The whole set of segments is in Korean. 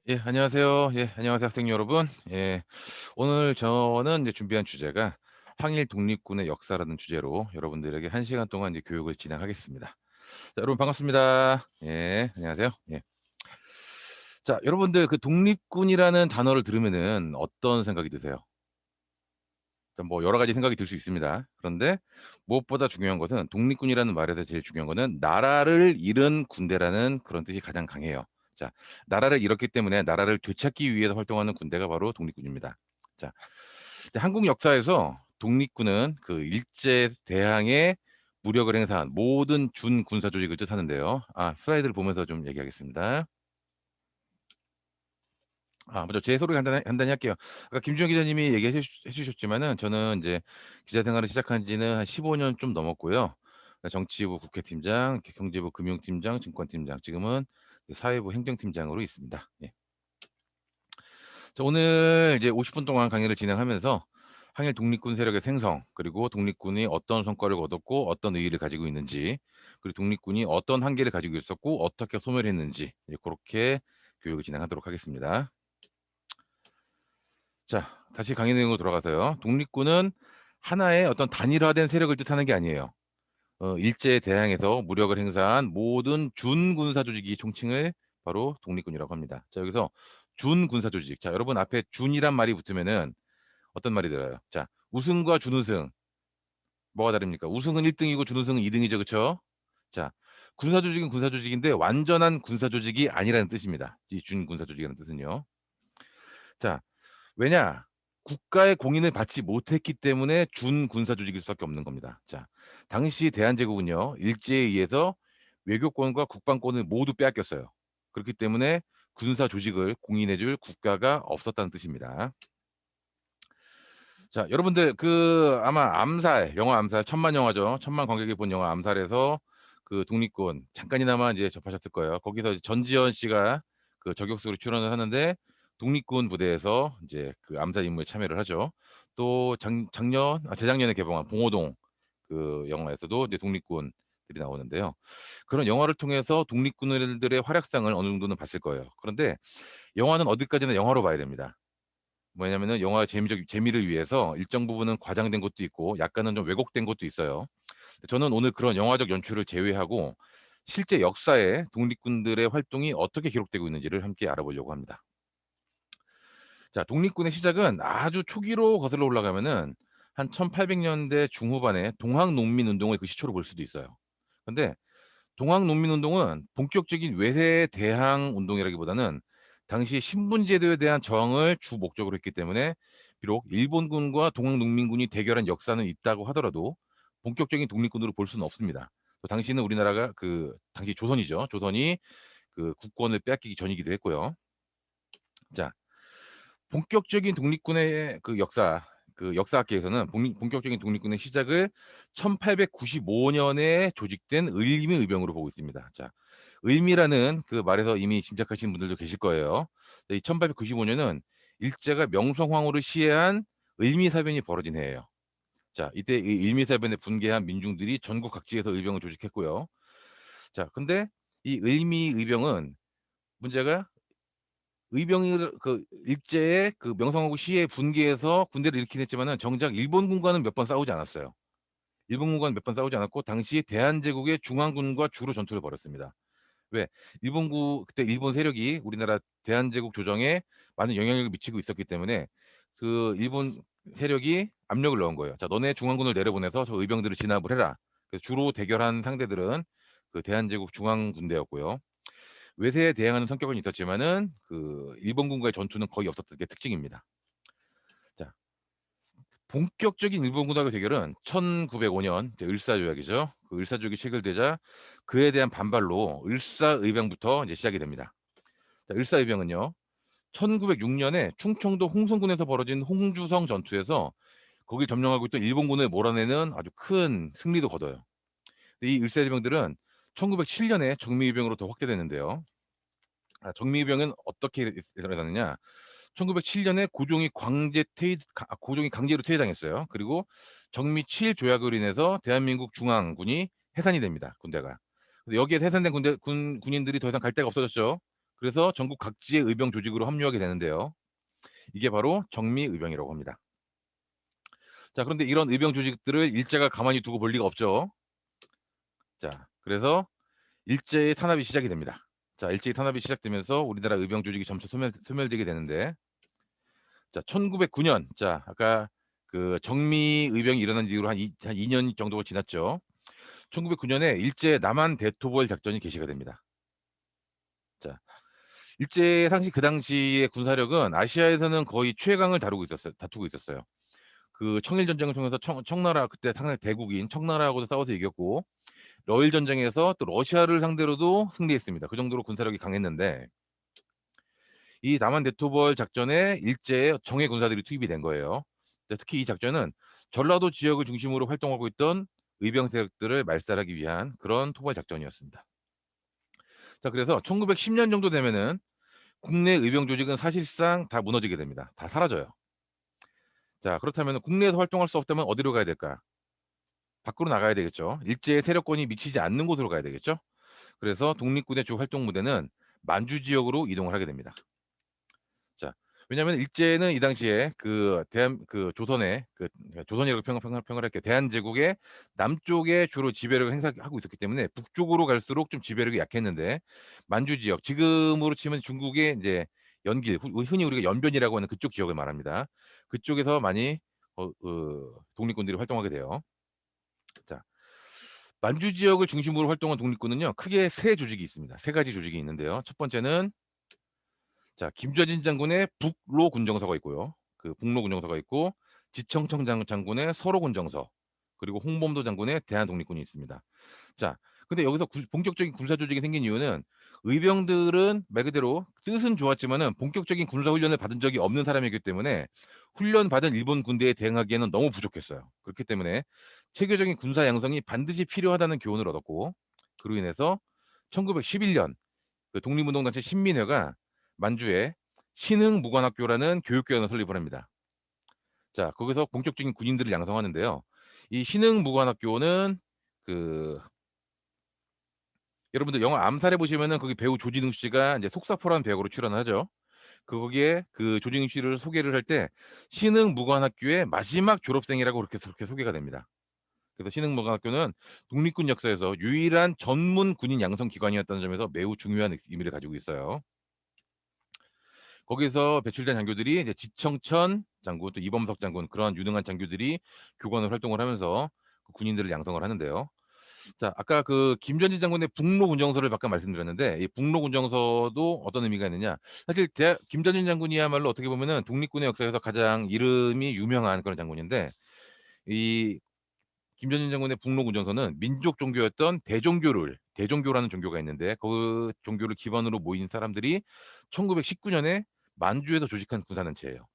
예, 안녕하세요. 예, 안녕하세요, 학생 여러분. 예, 오늘 저는 이제 준비한 주제가 항일 독립군의 역사라는 주제로 여러분들에게 1시간 동안 이제 교육을 진행하겠습니다. 자, 여러분 반갑습니다. 예, 안녕하세요. 예. 자, 여러분들 그 독립군이라는 단어를 들으면은 어떤 생각이 드세요? 일단 뭐 여러 가지 생각이 들 수 있습니다. 그런데 무엇보다 중요한 것은 독립군이라는 말에서 제일 중요한 거는 나라를 잃은 군대라는 그런 뜻이 가장 강해요. 자, 나라를 잃었기 때문에 나라를 되찾기 위해서 활동하는 군대가 바로 독립군입니다. 자, 한국 역사에서 독립군은 그 일제 대항해 무력을 행사한 모든 준군사 조직을 뜻하는데요. 슬라이드를 보면서 좀 얘기하겠습니다. 먼저 제 소개 간단히 할게요. 아까 김주영 기자님이 얘기해 주셨지만은 저는 이제 기자 생활을 시작한 지는 한 15년 좀 넘었고요. 정치부 국회팀장, 경제부 금융팀장, 증권팀장, 지금은 그 사회부 행정팀장으로 있습니다. 예. 자, 오늘 이제 50분 동안 강의를 진행하면서 항일 독립군 세력의 생성, 그리고 독립군이 어떤 성과를 거뒀고 어떤 의의를 가지고 있는지, 그리고 독립군이 어떤 한계를 가지고 있었고 어떻게 소멸했는지, 그렇게 교육을 진행하도록 하겠습니다. 자, 다시 강의 내용으로 돌아가서요. 독립군은 하나의 어떤 단일화된 세력을 뜻하는 게 아니에요. 일제에 대항해서 무력을 행사한 모든 준군사 조직이 총칭을 바로 독립군이라고 합니다. 자, 여기서 준군사 조직. 자, 여러분 앞에 준이란 말이 붙으면은 어떤 말이 들어요? 자, 우승과 준우승 뭐가 다릅니까? 우승은 1등이고 준우승은 2등이죠, 그렇죠? 자, 군사 조직은 군사 조직인데 완전한 군사 조직이 아니라는 뜻입니다. 이 준군사 조직이라는 뜻은요. 자, 왜냐? 국가의 공인을 받지 못했기 때문에 준군사 조직일 수밖에 없는 겁니다. 자, 당시 대한제국은요, 일제에 의해서 외교권과 국방권을 모두 빼앗겼어요. 그렇기 때문에 군사 조직을 공인해줄 국가가 없었다는 뜻입니다. 자, 여러분들 그 아마 암살, 영화 암살, 천만 영화죠. 천만 관객이 본 영화 암살에서 그 독립군 잠깐이나마 이제 접하셨을 거예요. 거기서 이제 전지현 씨가 그 저격수로 출연을 하는데 독립군 부대에서 이제 그 암살 임무에 참여를 하죠. 또 재작년에 개봉한 봉오동 그 영화에서도 이제 독립군들이 나오는데요. 그런 영화를 통해서 독립군들의 활약상을 어느 정도는 봤을 거예요. 그런데 영화는 어디까지나 영화로 봐야 됩니다. 뭐냐면은 영화 재미를 위해서 일정 부분은 과장된 것도 있고 약간은 좀 왜곡된 것도 있어요. 저는 오늘 그런 영화적 연출을 제외하고 실제 역사에 독립군들의 활동이 어떻게 기록되고 있는지를 함께 알아보려고 합니다. 자, 독립군의 시작은 아주 초기로 거슬러 올라가면은 한 1800년대 중후반에 동학농민운동의 그 시초로 볼 수도 있어요. 근데 동학농민운동은 본격적인 외세 대항 운동이라기보다는 당시 신분제도에 대한 저항을 주 목적으로 했기 때문에 비록 일본군과 동학농민군이 대결한 역사는 있다고 하더라도 본격적인 독립군으로 볼 수는 없습니다. 또 당시는 우리나라가 그 당시 조선이죠. 조선이 그 국권을 빼앗기기 전이기도 했고요. 자, 본격적인 독립군의 그 역사학계에서는 본격적인 독립군의 시작을 1895년에 조직된 을미의병으로 보고 있습니다. 자, 을미라는 그 말에서 이미 짐작하시는 분들도 계실 거예요. 이 1895년은 일제가 명성황후를 시해한 을미사변이 벌어진 해예요. 자, 이때 이 을미사변에 분개한 민중들이 전국 각지에서 의병을 조직했고요. 자, 근데 이 을미의병은 문제가 의병을 그 일제의 그 명성황후 시해 분기에서 군대를 일으키긴 했지만은 정작 일본군과는 몇 번 싸우지 않았어요. 일본군과는 몇 번 싸우지 않았고 당시 대한제국의 중앙군과 주로 전투를 벌였습니다. 왜? 그때 일본 세력이 우리나라 대한제국 조정에 많은 영향력을 미치고 있었기 때문에 그 일본 세력이 압력을 넣은 거예요. 자, 너네 중앙군을 내려보내서 저 의병들을 진압을 해라. 그래서 주로 대결한 상대들은 그 대한제국 중앙군대였고요. 외세에 대항하는 성격은 있었지만은 그 일본군과의 전투는 거의 없었던 게 특징입니다. 자, 본격적인 일본군하고의 대결은 1905년 을사조약이죠. 그 을사조약이 체결되자 그에 대한 반발로 을사의병부터 이제 시작이 됩니다. 자, 을사의병은요. 1906년에 충청도 홍성군에서 벌어진 홍주성 전투에서 거기 점령하고 있던 일본군을 몰아내는 아주 큰 승리도 거둬요. 이 을사의병들은 1907년에 정미의병으로 더 확대되는데요. 정미의병은 어떻게 일어나느냐? 1907년에 고종이 강제로 퇴위당했어요. 그리고 정미 7 조약으로 인해서 대한민국 중앙군이 해산이 됩니다. 군대가. 근데 여기에 해산된 군인들이 더 이상 갈 데가 없어졌죠. 그래서 전국 각지의 의병 조직으로 합류하게 되는데요. 이게 바로 정미의병이라고 합니다. 자, 그런데 이런 의병 조직들을 일제가 가만히 두고 볼 리가 없죠. 자, 그래서 일제의 탄압이 시작이 됩니다. 자, 일제의 탄압이 시작되면서 우리나라 의병 조직이 점차 소멸되게 되는데, 자, 1909년, 자, 아까 그 정미의병이 일어난 이후로 한 2년 정도가 지났죠. 1909년에 일제 남한 대토벌 작전이 개시가 됩니다. 자, 일제 당시 그 당시의 군사력은 아시아에서는 거의 최강을 다투고 있었어요. 그 청일 전쟁을 통해서 청나라 그때 상당히 대국인 청나라하고도 싸워서 이겼고, 러일 전쟁에서 또 러시아를 상대로도 승리했습니다. 그 정도로 군사력이 강했는데, 이 남한 대토벌 작전에 일제의 정예 군사들이 투입이 된 거예요. 특히 이 작전은 전라도 지역을 중심으로 활동하고 있던 의병 세력들을 말살하기 위한 그런 토벌 작전이었습니다. 자, 그래서 1910년 정도 되면은 국내 의병 조직은 사실상 다 무너지게 됩니다. 다 사라져요. 자, 그렇다면 국내에서 활동할 수 없다면 어디로 가야 될까? 밖으로 나가야 되겠죠. 일제의 세력권이 미치지 않는 곳으로 가야 되겠죠. 그래서 독립군의 주 활동 무대는 만주 지역으로 이동을 하게 됩니다. 자, 왜냐하면 일제는 이 당시에 그 대한 그 조선의 그 조선이라고 평을 할게요. 대한제국의 남쪽에 주로 지배력을 행사하고 있었기 때문에 북쪽으로 갈수록 좀 지배력이 약했는데, 만주 지역, 지금으로 치면 중국의 이제 연길, 흔히 우리가 연변이라고 하는 그쪽 지역을 말합니다. 그쪽에서 많이 독립군들이 활동하게 돼요. 자, 만주 지역을 중심으로 활동한 독립군은요, 크게 세 조직이 있습니다. 세 가지 조직이 있는데요. 첫 번째는, 자, 김좌진 장군의 북로 군정서가 있고요. 그 북로 군정서가 있고, 지청청 장군의 서로 군정서, 그리고 홍범도 장군의 대한독립군이 있습니다. 자, 근데 여기서 본격적인 군사 조직이 생긴 이유는, 의병들은 말 그대로 뜻은 좋았지만은 본격적인 군사 훈련을 받은 적이 없는 사람이기 때문에 훈련 받은 일본 군대에 대응하기에는 너무 부족했어요. 그렇기 때문에 체계적인 군사 양성이 반드시 필요하다는 교훈을 얻었고, 그로 인해서 1911년 그 독립운동단체 신민회가 만주에 신흥무관학교라는 교육기관을 설립을 합니다. 자, 거기서 본격적인 군인들을 양성하는데요. 이 신흥무관학교는 그 여러분들 영화 암살해 보시면은 거기 배우 조진웅 씨가 이제 속사포라는 배역으로 출연을 하죠. 거기에 그 조진웅 씨를 소개를 할 때 신흥무관학교의 마지막 졸업생이라고 그렇게 소개가 됩니다. 그래서 신흥무관학교는 독립군 역사에서 유일한 전문 군인 양성 기관이었다는 점에서 매우 중요한 의미를 가지고 있어요. 거기서 배출된 장교들이 이제 지청천 장군, 또 이범석 장군, 그런 유능한 장교들이 교관을 활동을 하면서 그 군인들을 양성을 하는데요. 자, 아까 그 김전진 장군의 북로 군정서를 잠깐 말씀드렸는데, 이 북로 군정서도 어떤 의미가 있느냐? 사실 김전진 장군이야말로 어떻게 보면은 독립군의 역사에서 가장 이름이 유명한 그런 장군인데, 이 김전진 장군의 북로 군정서는 민족 종교였던 대종교라는 종교가 있는데, 그 종교를 기반으로 모인 사람들이 1919년에 만주에서 조직한 군사단체예요.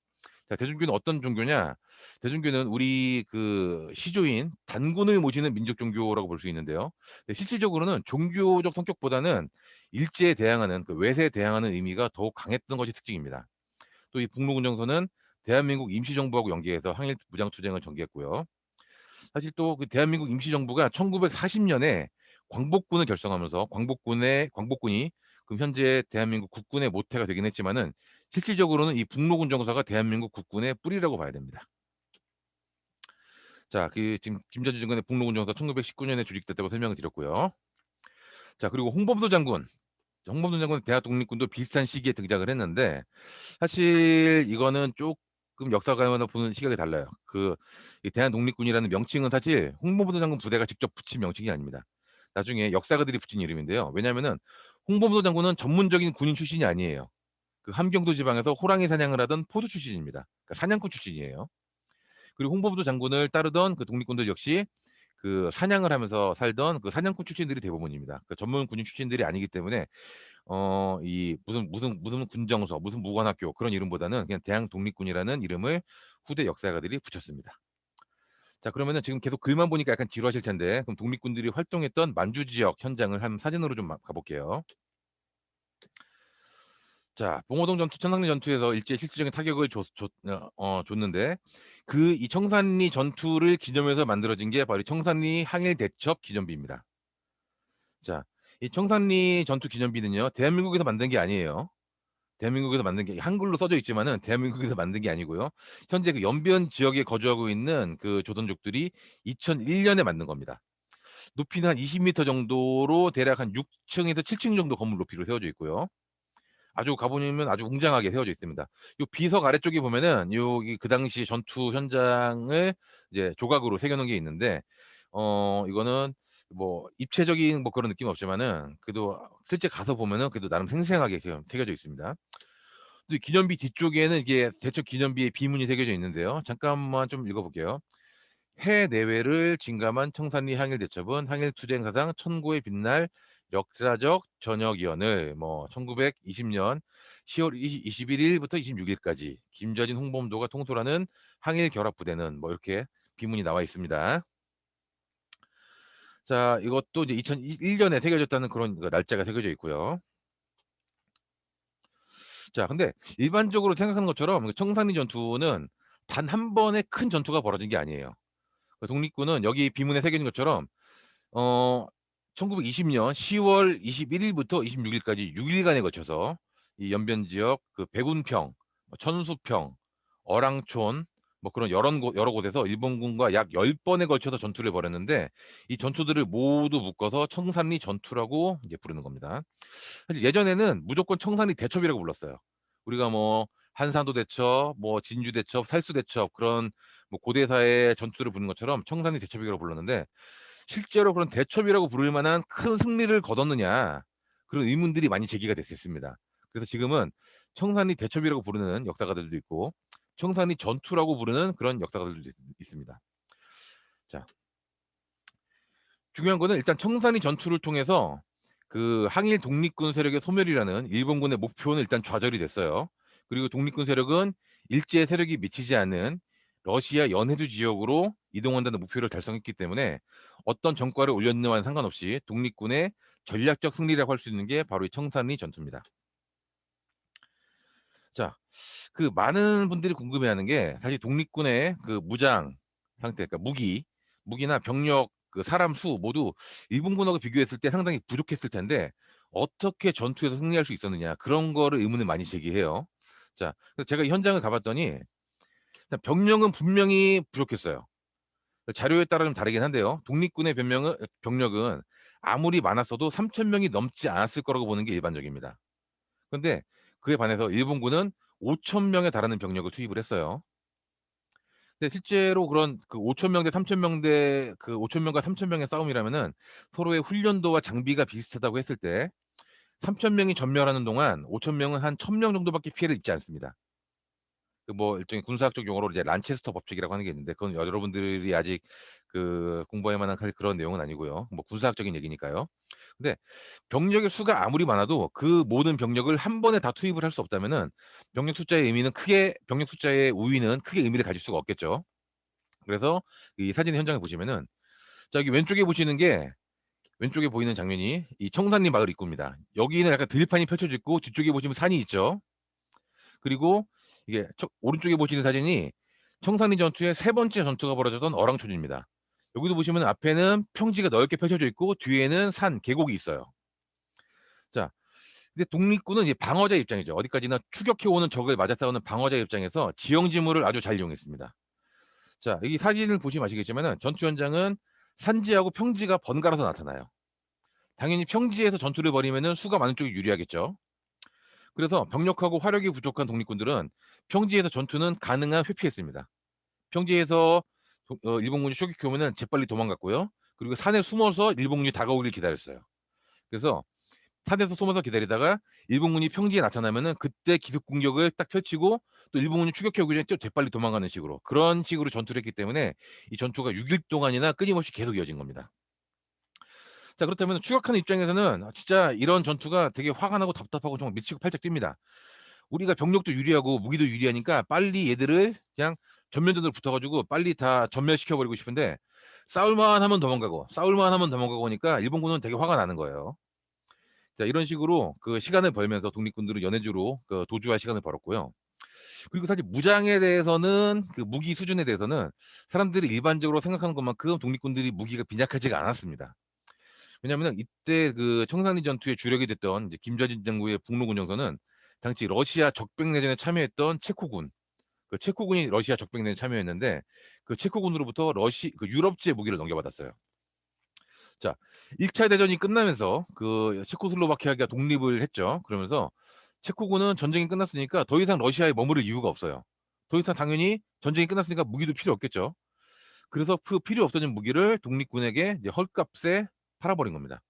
자, 대종교는 어떤 종교냐? 대종교는 우리 그 시조인 단군을 모시는 민족 종교라고 볼 수 있는데요. 네, 실질적으로는 종교적 성격보다는 일제에 대항하는, 그 외세에 대항하는 의미가 더욱 강했던 것이 특징입니다. 또 이 북로군정서는 대한민국 임시정부하고 연계해서 항일 무장투쟁을 전개했고요. 사실 또 그 대한민국 임시정부가 1940년에 광복군을 결성하면서 광복군이 그 현재 대한민국 국군의 모태가 되긴 했지만은, 실질적으로는 이 북로군 정서가 대한민국 국군의 뿌리라고 봐야 됩니다. 자, 그 지금 김전주 장군의 북로군 정서 1919년에 조직됐다고 설명을 드렸고요. 자, 그리고 홍범도 장군 대한독립군도 비슷한 시기에 등장을 했는데, 사실 이거는 조금 역사관에서 보는 시각이 달라요. 이 대한독립군이라는 명칭은 사실 홍범도 장군 부대가 직접 붙인 명칭이 아닙니다. 나중에 역사가들이 붙인 이름인데요. 왜냐하면은 홍범도 장군은 전문적인 군인 출신이 아니에요. 그 함경도 지방에서 호랑이 사냥을 하던 포수 출신입니다. 그러니까 사냥꾼 출신이에요. 그리고 홍범도 장군을 따르던 그 독립군들 역시 그 사냥을 하면서 살던 그 사냥꾼 출신들이 대부분입니다. 그 전문 군인 출신들이 아니기 때문에 이 무슨 군정서, 무슨 무관학교 그런 이름보다는 그냥 대한 독립군이라는 이름을 후대 역사가들이 붙였습니다. 자, 그러면은 지금 계속 글만 보니까 약간 지루하실 텐데, 그럼 독립군들이 활동했던 만주 지역 현장을 한 사진으로 좀 가볼게요. 자, 봉오동 전투, 청산리 전투에서 일제 실질적인 타격을 줬는데, 이 청산리 전투를 기념해서 만들어진 게 바로 청산리 항일 대첩 기념비입니다. 자, 이 청산리 전투 기념비는요, 대한민국에서 만든 게 아니에요. 대한민국에서 만든 게 한글로 써져 있지만은 대한민국에서 만든 게 아니고요. 현재 그 연변 지역에 거주하고 있는 그 조선족들이 2001년에 만든 겁니다. 높이는 한 20m 정도로 대략 한 6층에서 7층 정도 건물 높이로 세워져 있고요. 아주 가보면 아주 웅장하게 세워져 있습니다. 요 비석 아래쪽에 보면은 여기 그 당시 전투 현장을 이제 조각으로 새겨놓은 게 있는데, 이거는 뭐 입체적인 뭐 그런 느낌 없지만은 그래도 실제 가서 보면은 그래도 나름 생생하게 지금 새겨져 있습니다. 또 기념비 뒤쪽에는 이게 대처 기념비의 비문이 새겨져 있는데요. 잠깐만 좀 읽어볼게요. 해내외를 진감한 청산리 항일대첩은 항일투쟁사상 천고에 빛날 역사적 전역위원을 뭐 1920년 10월 21일부터 26일까지 김저진 홍범도가 통솔하는 항일결합부대는 뭐 이렇게 비문이 나와 있습니다. 자, 이것도 이제 2001년에 새겨졌다는 그런 그 날짜가 새겨져 있고요. 자, 근데 일반적으로 생각하는 것처럼 그 청산리 전투는 단 한 번의 큰 전투가 벌어진 게 아니에요. 그 독립군은 여기 비문에 새겨진 것처럼 어 1920년 10월 21일부터 26일까지 6일간에 거쳐서 이 연변 지역 그 백운평, 뭐 천수평, 어랑촌 뭐 그런 여러 곳에서 일본군과 약 10번에 걸쳐서 전투를 벌였는데, 이 전투들을 모두 묶어서 청산리 전투라고 이제 부르는 겁니다. 사실 예전에는 무조건 청산리 대첩이라고 불렀어요. 우리가 뭐 한산도 대첩, 뭐 진주 대첩, 살수 대첩 그런 뭐 고대사의 전투를 부르는 것처럼 청산리 대첩이라고 불렀는데, 실제로 그런 대첩이라고 부를 만한 큰 승리를 거뒀느냐, 그런 의문들이 많이 제기가 됐었습니다. 그래서 지금은 청산리 대첩이라고 부르는 역사가들도 있고 청산리 전투라고 부르는 그런 역사가들도 있습니다. 자, 중요한 거는 일단 청산리 전투를 통해서 그 항일 독립군 세력의 소멸이라는 일본군의 목표는 일단 좌절이 됐어요. 그리고 독립군 세력은 일제 세력이 미치지 않는 러시아 연해주 지역으로 이동한다는 목표를 달성했기 때문에 어떤 전과를 올렸느냐와는 상관없이 독립군의 전략적 승리라고 할 수 있는 게 바로 이 청산리 전투입니다. 자, 그 많은 분들이 궁금해하는 게 사실 독립군의 그 무장 상태, 그러니까 무기나 병력, 그 사람 수 모두 일본군하고 비교했을 때 상당히 부족했을 텐데 어떻게 전투에서 승리할 수 있었느냐, 그런 거를 의문을 많이 제기해요. 자, 그래서 제가 이 현장을 가봤더니 일단 병력은 분명히 부족했어요. 자료에 따라 좀 다르긴 한데요. 독립군의 병력은 아무리 많았어도 3천 명이 넘지 않았을 거라고 보는 게 일반적입니다. 그런데 그에 반해서 일본군은 5천 명에 달하는 병력을 투입을 했어요. 근데 실제로 그런 그 5천 명 대 3천 명 대 그 5천 명과 3천 명의 싸움이라면은 서로의 훈련도와 장비가 비슷하다고 했을 때 3천 명이 전멸하는 동안 5천 명은 한 1,000명 정도밖에 피해를 입지 않습니다. 그 뭐 일종의 군사학적 용어로 이제 란체스터 법칙이라고 하는 게 있는데, 그건 여러분들이 아직 그 공부할 만한 그런 내용은 아니고요. 뭐 군사학적인 얘기니까요. 근데 병력의 수가 아무리 많아도 그 모든 병력을 한 번에 다 투입을 할 수 없다면은 병력 숫자의 우위는 크게 의미를 가질 수가 없겠죠. 그래서 이 사진 현장을 보시면은, 자, 여기 왼쪽에 보이는 장면이 이 청산리 마을 입구입니다. 여기는 약간 들판이 펼쳐져 있고 뒤쪽에 보시면 산이 있죠. 그리고 이게 오른쪽에 보시는 사진이 청산리 전투의 세 번째 전투가 벌어졌던 어랑촌입니다. 여기도 보시면 앞에는 평지가 넓게 펼쳐져 있고 뒤에는 산, 계곡이 있어요. 자, 근데 독립군은 이제 방어자 입장이죠. 어디까지나 추격해 오는 적을 맞아 싸우는 방어자 입장에서 지형지물을 아주 잘 이용했습니다. 자, 여기 사진을 보시면 아시겠지만은 전투 현장은 산지하고 평지가 번갈아서 나타나요. 당연히 평지에서 전투를 벌이면은 수가 많은 쪽이 유리하겠죠. 그래서 병력하고 화력이 부족한 독립군들은 평지에서 전투는 가능한 회피했습니다. 평지에서 일본군이 추격해 오면은 재빨리 도망갔고요. 그리고 산에 숨어서 일본군이 다가오길 기다렸어요. 그래서 산에서 숨어서 기다리다가 일본군이 평지에 나타나면은 그때 기습 공격을 딱 펼치고 또 일본군이 추격해 오기 전에 또 재빨리 도망가는 식으로, 그런 식으로 전투를 했기 때문에 이 전투가 6일 동안이나 끊임없이 계속 이어진 겁니다. 자, 그렇다면 추격하는 입장에서는 진짜 이런 전투가 되게 화가 나고 답답하고 정말 미치고 팔짝 뜁니다. 우리가 병력도 유리하고 무기도 유리하니까 빨리 얘들을 그냥 전면전으로 붙어가지고 빨리 다 전멸시켜 버리고 싶은데, 싸울만 하면 도망가고 싸울만 하면 도망가고 하니까 일본군은 되게 화가 나는 거예요. 자, 이런 식으로 그 시간을 벌면서 독립군들은 연해주로 그 도주할 시간을 벌었고요. 그리고 사실 무장에 대해서는 그 무기 수준에 대해서는 사람들이 일반적으로 생각하는 것만큼 독립군들이 무기가 빈약하지가 않았습니다. 왜냐하면 이때 그 청산리 전투의 주력이 됐던 이제 김좌진 장군의 북로군정선은 당시 러시아 적백내전에 참여했던 체코군, 그 체코군이 러시아 적백내전에 참여했는데 그 체코군으로부터 그 유럽제 무기를 넘겨받았어요. 자, 1차 대전이 끝나면서 그 체코슬로바키아가 독립을 했죠. 그러면서 체코군은 전쟁이 끝났으니까 더 이상 러시아에 머무를 이유가 없어요. 더 이상 당연히 전쟁이 끝났으니까 무기도 필요 없겠죠. 그래서 그 필요 없어진 무기를 독립군에게 이제 헐값에 팔아버린 겁니다.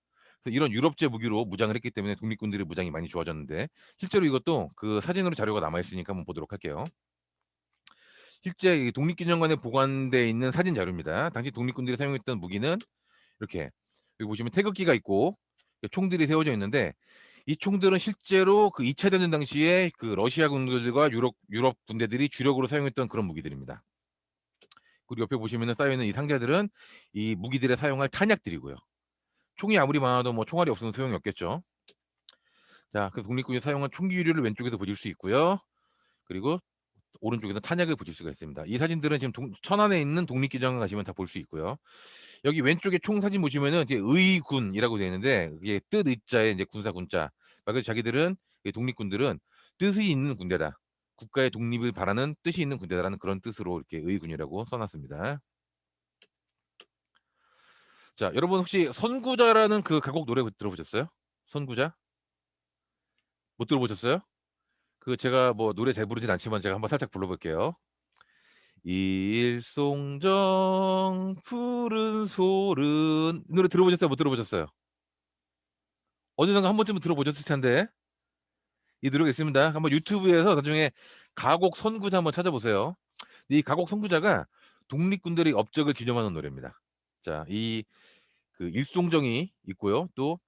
그래서 이런 유럽제 무기로 무장을 했기 때문에 독립군들의 무장이 많이 좋아졌는데 실제로 이것도 그 사진으로 자료가 남아 있으니까 한번 보도록 할게요. 실제 이 독립기념관에 보관되어 있는 사진 자료입니다. 당시 독립군들이 사용했던 무기는 이렇게 여기 보시면 태극기가 있고 총들이 세워져 있는데 이 총들은 실제로 그 2차 대전 당시에 그 러시아 군들과 유럽 군대들이 주력으로 사용했던 그런 무기들입니다. 그리고 옆에 보시면은 쌓여 있는 이 상자들은 이 무기들에 사용할 탄약들이고요. 총이 아무리 많아도 뭐 총알이 없으면 소용이 없겠죠. 자, 그 독립군이 사용한 총기류를 왼쪽에서 보실 수 있고요. 그리고 오른쪽에서 탄약을 보실 수가 있습니다. 이 사진들은 지금 천안에 있는 독립기념관 가시면 다 볼 수 있고요. 여기 왼쪽에 총 사진 보시면은 이제 의군이라고 되어 있는데 그게 뜻 의자에 이제 군사 군자. 그래서 자기들은 독립군들은 뜻이 있는 군대다. 국가의 독립을 바라는 뜻이 있는 군대다라는 그런 뜻으로 이렇게 의군이라고 써놨습니다. 자, 여러분 혹시 선구자라는 그 가곡 노래 들어보셨어요? 선구자? 못 들어보셨어요? 그 제가 뭐 노래 잘 부르진 않지만 제가 한번 살짝 불러볼게요. 일송정 푸른 소른 이 노래 들어보셨어요? 못 들어보셨어요? 어디선가 한 번쯤은 들어보셨을 텐데 이 노래가 있습니다. 한번 유튜브에서 나중에 가곡 선구자 한번 찾아보세요. 이 가곡 선구자가 독립군들의 업적을 기념하는 노래입니다. 자, 이 그 일송정이 있고요. 또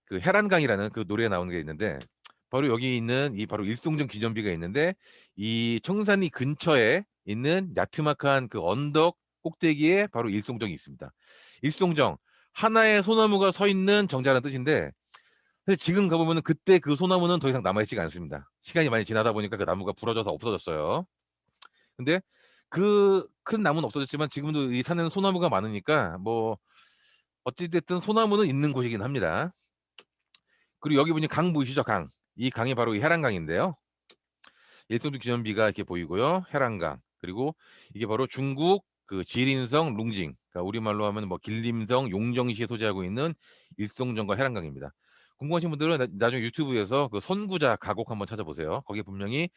그 해란강이라는 그 노래가 나오는 게 있는데 바로 여기 있는 이 바로 일송정 기념비가 있는데 이 청산리 근처에 있는 야트막한 그 언덕 꼭대기에 바로 일송정이 있습니다. 일송정 하나의 소나무가 서 있는 정자라는 뜻인데 사실 지금 가보면 그때 그 소나무는 더 이상 남아있지가 않습니다. 시간이 많이 지나다 보니까 그 나무가 부러져서 없어졌어요. 근데 그 큰 나무는 없어졌지만 지금도 이 산에는 소나무가 많으니까 뭐 어찌됐든 소나무는 있는 곳이긴 합니다. 그리고 여기 보니 강 보이시죠? 강. 이 강이 바로 이 해란강인데요. 일송주 기념비가 이렇게 보이고요. 해란강. 그리고 이게 바로 중국 그 지린성 룽징. 그러니까 우리말로 하면 뭐 길림성 용정시에 소재하고 있는 일송정과 해란강입니다. 궁금하신 분들은 나중에 유튜브에서 그 선구자 가곡 한번 찾아보세요. 거기에 분명히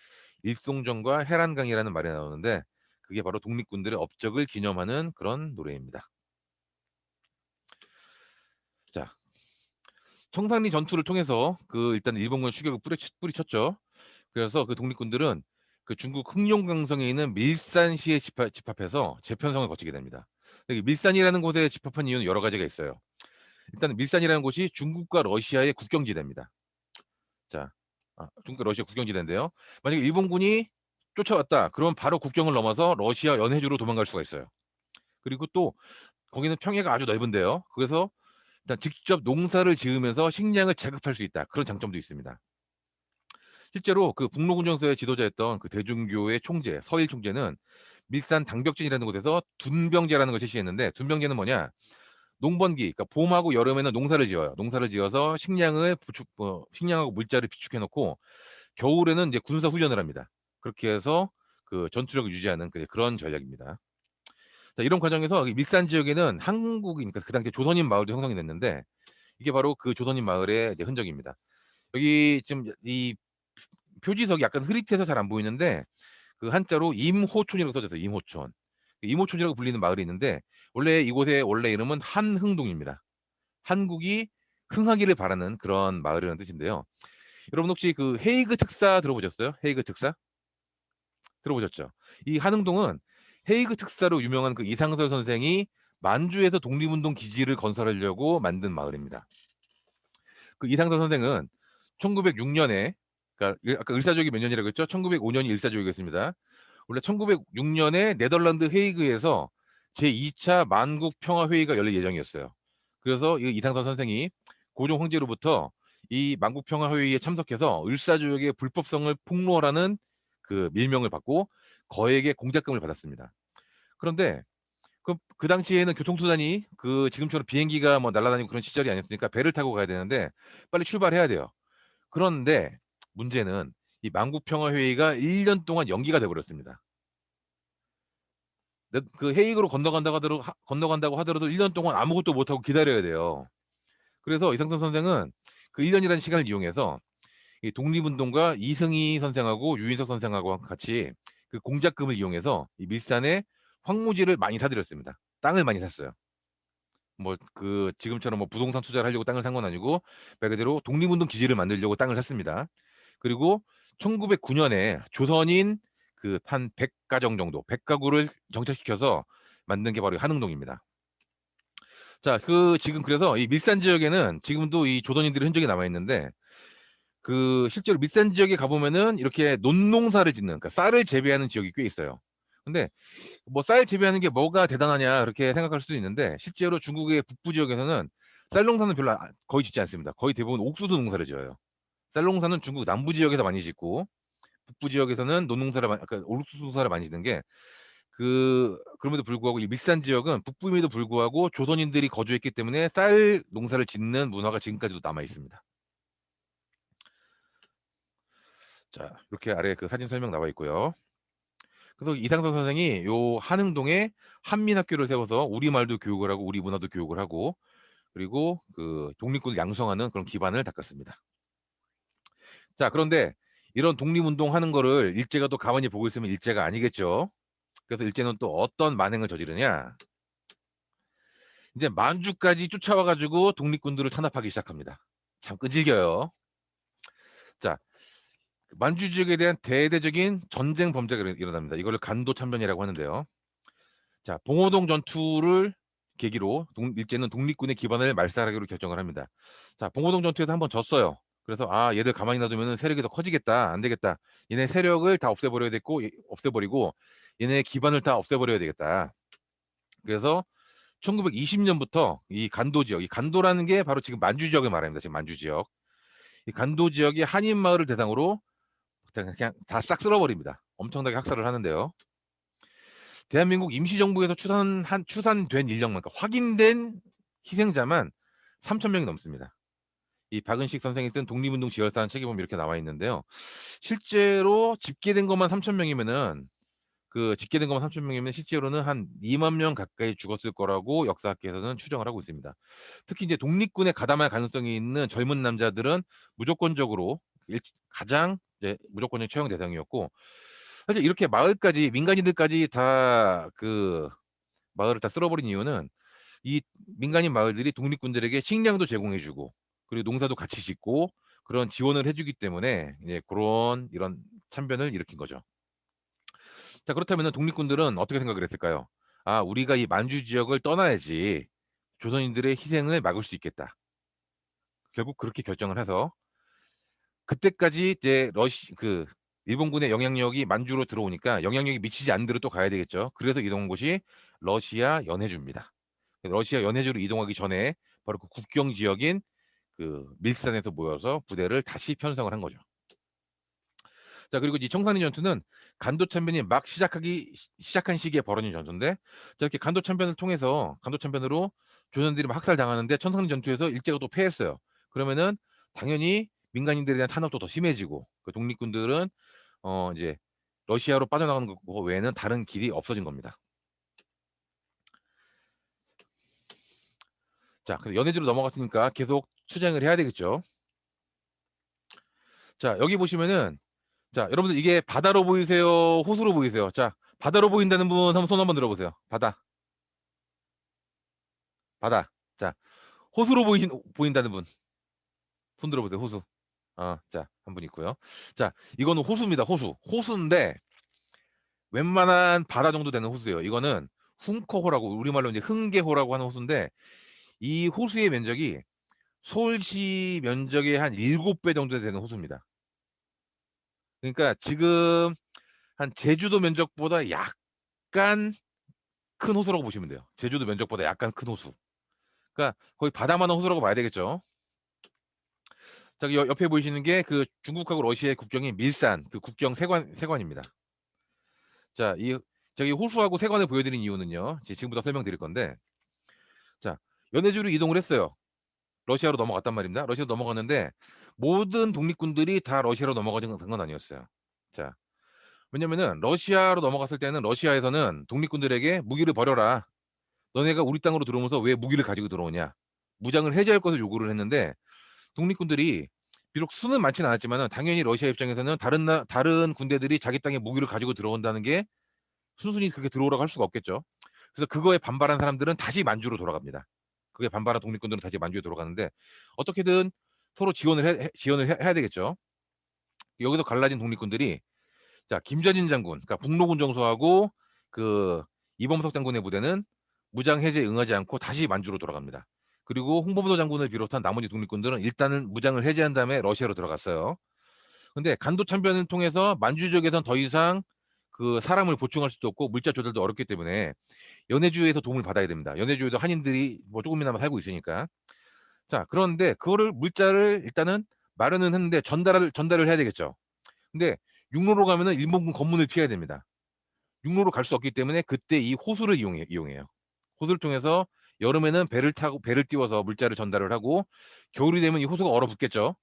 일송정과 해란강이라는 말이 나오는데 그게 바로 독립군들의 업적을 기념하는 그런 노래입니다. 자, 청산리 전투를 통해서 그 일단 일본군 추격을 뿌리쳤죠. 그래서 그 독립군들은 그 중국 흑룡강성에 있는 밀산시에 집합해서 재편성을 거치게 됩니다. 여기 밀산이라는 곳에 집합한 이유는 여러 가지가 있어요. 일단 밀산이라는 곳이 중국과 러시아의 국경지대입니다. 자, 중국과 러시아 국경지대인데요. 만약에 일본군이 쫓아왔다. 그러면 바로 국경을 넘어서 러시아 연해주로 도망갈 수가 있어요. 그리고 또 거기는 평야가 아주 넓은데요. 그래서 일단 직접 농사를 지으면서 식량을 자급할 수 있다. 그런 장점도 있습니다. 실제로 그 북로군정서의 지도자였던 그 대중교의 총재 서일 총재는 밀산 당벽진이라는 곳에서 둔병제라는 걸 실시했는데 둔병제는 뭐냐? 농번기, 그러니까 봄하고 여름에는 농사를 지어요. 농사를 지어서 식량하고 물자를 비축해 놓고 겨울에는 이제 군사 훈련을 합니다. 그렇게 해서 그 전투력을 유지하는 그런 전략입니다. 자, 이런 과정에서 밀산 지역에는 한국이니까 그 당시 조선인 마을도 형성이 됐는데 이게 바로 그 조선인 마을의 이제 흔적입니다. 여기 지금 이 표지석이 약간 흐릿해서 잘 안 보이는데 그 한자로 임호촌이라고 써져 있어요. 임호촌. 임호촌이라고 불리는 마을이 있는데 원래 이곳의 원래 이름은 한흥동입니다. 한국이 흥하기를 바라는 그런 마을이라는 뜻인데요. 여러분 혹시 그 헤이그 특사 들어보셨어요? 헤이그 특사? 들어보셨죠? 이 한흥동은 헤이그 특사로 유명한 그 이상설 선생이 만주에서 독립운동 기지를 건설하려고 만든 마을입니다. 그 이상설 선생은 1906년에 그러니까 아까 을사조약이 몇 년이라고 했죠? 1905년이 을사조약이었습니다. 원래 1906년에 네덜란드 헤이그에서 제2차 만국 평화 회의가 열릴 예정이었어요. 그래서 이 이상선 선생이 고종 황제로부터 이 만국 평화 회의에 참석해서 을사조약의 불법성을 폭로하라는 그 밀명을 받고 거액의 공작금을 받았습니다. 그런데 그 당시에는 교통수단이 지금처럼 비행기가 뭐 날아다니고 그런 시절이 아니었으니까 배를 타고 가야 되는데 빨리 출발해야 돼요. 그런데 문제는 이 만국평화회의가 1년 동안 연기가 돼 버렸습니다. 그 헤이그로 건너간다고 하더라도 1년 동안 아무것도 못 하고 기다려야 돼요. 그래서 이상선 선생은 그 1년이라는 시간을 이용해서 이 독립운동가 이승희 선생하고 유인석 선생하고 같이 그 공작금을 이용해서 이 밀산에 황무지를 많이 사들였습니다. 땅을 많이 샀어요. 뭐 지금처럼 뭐 부동산 투자를 하려고 땅을 산 건 아니고 말 그대로 독립운동 기지를 만들려고 땅을 샀습니다. 그리고 1909년에 조선인 한 100가정 정도, 100가구를 정착시켜서 만든 게 바로 한흥동입니다. 자, 지금 그래서 이 밀산 지역에는 지금도 이 조선인들의 흔적이 남아 있는데 실제로 밀산 지역에 가보면은 이렇게 논농사를 짓는, 그러니까 쌀을 재배하는 지역이 꽤 있어요. 근데 뭐 쌀 재배하는 게 뭐가 대단하냐 그렇게 생각할 수도 있는데 실제로 중국의 북부 지역에서는 쌀 농사는 별로 거의 짓지 않습니다. 거의 대부분 옥수수 농사를 지어요. 쌀 농사는 중국 남부 지역에서 많이 짓고 북부 지역에서는 그러니까 옥수수 농사를 많이 짓는 게 그럼에도 불구하고 이 밀산 지역은 북부임에도 불구하고 조선인들이 거주했기 때문에 쌀 농사를 짓는 문화가 지금까지도 남아 있습니다. 자, 이렇게 아래 그 사진 설명 나와 있고요. 그래서 이상선 선생이 요 한흥동에 한민학교를 세워서 우리말도 교육을 하고 우리 문화도 교육을 하고 그리고 독립군을 양성하는 그런 기반을 닦았습니다. 자, 그런데 이런 독립운동 하는 거를 일제가 또 가만히 보고 있으면 일제가 아니겠죠. 그래서 일제는 또 어떤 만행을 저지르냐? 이제 만주까지 쫓아와가지고 독립군들을 탄압하기 시작합니다. 참 끈질겨요. 자, 만주 지역에 대한 대대적인 전쟁 범죄가 일어납니다. 이걸 간도 참변이라고 하는데요. 자, 봉오동 전투를 계기로 일제는 독립군의 기반을 말살하기로 결정을 합니다. 자, 봉오동 전투에서 한번 졌어요. 그래서 얘들 가만히 놔두면 세력이 더 커지겠다. 안 되겠다. 얘네 세력을 다 없애버리고 얘네 기반을 다 없애버려야 되겠다. 그래서 1920년부터 이 간도 지역, 이 간도라는 게 바로 지금 만주 지역을 말합니다. 지금 만주 지역. 이 간도 지역의 한인 마을을 대상으로 그냥 다 싹 쓸어버립니다. 엄청나게 학살을 하는데요. 대한민국 임시정부에서 추산된 인력만, 그러니까 확인된 희생자만 3천 명이 넘습니다. 이 박은식 선생이 쓴 독립운동 지열사는 책에 보면 이렇게 나와 있는데요. 실제로 집계된 것만 3천 명이면은 실제로는 한 2만 명 가까이 죽었을 거라고 역사학계에서는 추정을 하고 있습니다. 특히 이제 독립군에 가담할 가능성이 있는 젊은 남자들은 무조건적으로 가장 이제 무조건적 처형 대상이었고 사실 이렇게 민간인들까지 다 마을을 다 쓸어버린 이유는 이 민간인 마을들이 독립군들에게 식량도 제공해주고 그리고 농사도 같이 짓고 그런 지원을 해주기 때문에 이제 이런 참변을 일으킨 거죠. 자, 그렇다면 독립군들은 어떻게 생각을 했을까요? 우리가 이 만주 지역을 떠나야지 조선인들의 희생을 막을 수 있겠다. 결국 그렇게 결정을 해서 그때까지 이제 일본군의 영향력이 만주로 들어오니까 영향력이 미치지 않는 데로 또 가야 되겠죠. 그래서 이동한 곳이 러시아 연해주입니다. 러시아 연해주로 이동하기 전에 바로 그 국경 지역인 밀산에서 모여서 부대를 다시 편성을 한 거죠. 자, 그리고 이 청산리 전투는 간도 참변이 막 시작한 시기에 벌어진 전투인데, 자, 이렇게 간도 참변으로 조선들이 막 학살당하는데 청산리 전투에서 일제가 또 패했어요. 그러면은 당연히 민간인들에 대한 탄압도 더 심해지고 그 독립군들은 이제 러시아로 빠져나가는 거 외에는 다른 길이 없어진 겁니다. 자, 그래서 연해주로 넘어갔으니까 계속 투쟁을 해야 되겠죠. 자, 여기 보시면은 자, 여러분들 이게 바다로 보이세요? 호수로 보이세요? 자, 바다로 보인다는 분 한번 손 한번 들어보세요. 바다, 바다. 자, 호수로 보인다는 분 손 들어보세요. 호수. 자, 한 분 있고요. 자, 이거는 호수입니다. 호수인데 웬만한 바다 정도 되는 호수예요. 이거는 훔커호라고 우리말로 이제 흥계호라고 하는 호수인데 이 호수의 면적이 서울시 면적의 한 7배 정도 되는 호수입니다. 그러니까 지금 한 제주도 면적보다 약간 큰 호수라고 보시면 돼요. 제주도 면적보다 약간 큰 호수. 그러니까 거의 바다만한 호수라고 봐야 되겠죠. 저기 옆에 보이시는 게 중국하고 러시아의 국경인 밀산 국경 세관입니다. 자, 저기 호수하고 세관을 보여드린 이유는요. 지금부터 설명드릴 건데, 자, 연해주로 이동을 했어요. 러시아로 넘어갔단 말입니다. 러시아로 넘어갔는데 모든 독립군들이 다 러시아로 넘어가는 건 아니었어요. 자, 왜냐면은 러시아로 넘어갔을 때는 러시아에서는 독립군들에게 무기를 버려라. 너네가 우리 땅으로 들어오면서 왜 무기를 가지고 들어오냐. 무장을 해제할 것을 요구를 했는데 독립군들이 비록 수는 많지는 않았지만 당연히 러시아 입장에서는 다른 군대들이 자기 땅에 무기를 가지고 들어온다는 게 순순히 그렇게 들어오라고 할 수가 없겠죠. 그래서 그거에 반발한 사람들은 다시 만주로 돌아갑니다. 그게 반발한 독립군들은 다시 만주에 돌아가는데 어떻게든 서로 지원을 해야 되겠죠. 여기서 갈라진 독립군들이 자 김전인 장군, 그러니까 북로군 정수하고 그 이범석 장군의 부대는 무장 해제에 응하지 않고 다시 만주로 돌아갑니다. 그리고 홍범도 장군을 비롯한 나머지 독립군들은 일단은 무장을 해제한 다음에 러시아로 들어갔어요. 근데 간도 참변을 통해서 만주 지역에선 더 이상 그 사람을 보충할 수도 없고 물자 조달도 어렵기 때문에 연해주에서 도움을 받아야 됩니다. 연해주에도 한인들이 뭐 조금이나마 살고 있으니까. 자, 그런데 그거를 물자를 일단은 마련은 했는데 전달을 해야 되겠죠. 근데 육로로 가면은 일본군 검문을 피해야 됩니다. 육로로 갈 수 없기 때문에 그때 이 호수를 이용해요. 호수를 통해서 여름에는 배를 띄워서 물자를 전달을 하고 겨울이 되면 이 호수가 얼어붙겠죠.